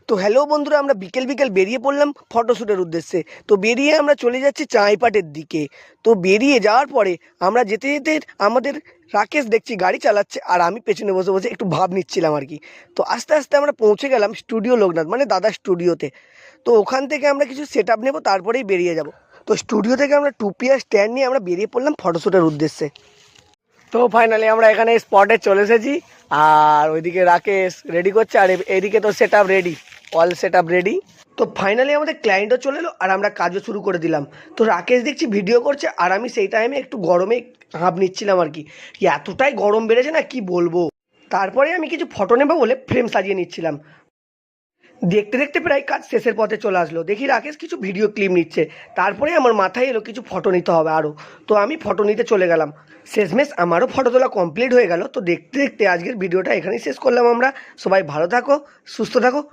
তো হ্যালো বন্ধুরা, আমরা বিকেল বিকেল বেরিয়ে পড়লাম ফটোশ্যুটের উদ্দেশ্যে। তো বেরিয়ে আমরা চলে যাচ্ছি চাঁইপাটের দিকে। তো বেরিয়ে যাওয়ার পরে আমরা যেতে যেতে আমাদের রাকেশ দেখছি গাড়ি চালাচ্ছে, আর আমি পেছনে বসে বসে একটু ভাব নিচ্ছিলাম আর কি। তো আস্তে আস্তে আমরা পৌঁছে গেলাম স্টুডিও লোকনাথ, মানে দাদার স্টুডিওতে। তো ওখান থেকে আমরা কিছু সেট আপ নেবো, তারপরেই বেরিয়ে যাব। তো স্টুডিও থেকে আমরা টুপি আর স্ট্যান্ড নিয়ে আমরা বেরিয়ে পড়লাম ফটোশ্যুটের উদ্দেশ্যে। তো ফাইনালি আমরা এখানে স্পটে চলে এসেছি, আর ওইদিকে রাকেশ রেডি করছে, আর এদিকে তো set up ready, all set up ready. তো ফাইনালি আমাদের ক্লায়েন্টও চলে এলো, আর আমরা কাজও শুরু করে দিলাম। তো রাকেশ দেখছি ভিডিও করছে, আর আমি সেই টাইমে একটু গরমে হাঁপ নিচ্ছিলাম আর কি। এতটাই গরম বেড়েছে না, কি বলবো। তারপরে আমি কিছু ফটো নেবো বলে ফ্রেম সাজিয়ে নিচ্ছিলাম। দেখতে দেখতে প্রায় কাজ শেষের পথে চলে আসলো, দেখি রাকেশ কিছু ভিডিও ক্লিপ নিচ্ছে। তারপরে আমার মাথায় এলো কিছু ফটো নিতে হবে আরও। তো আমি ফটো নিতে চলে গেলাম। শেষমেশ আমারও ফটো তোলা কমপ্লিট হয়ে গেল। তো দেখতে দেখতে আজকের ভিডিওটা এখানেই শেষ করলাম আমরা। সবাই ভালো থাকো, সুস্থ থাকো।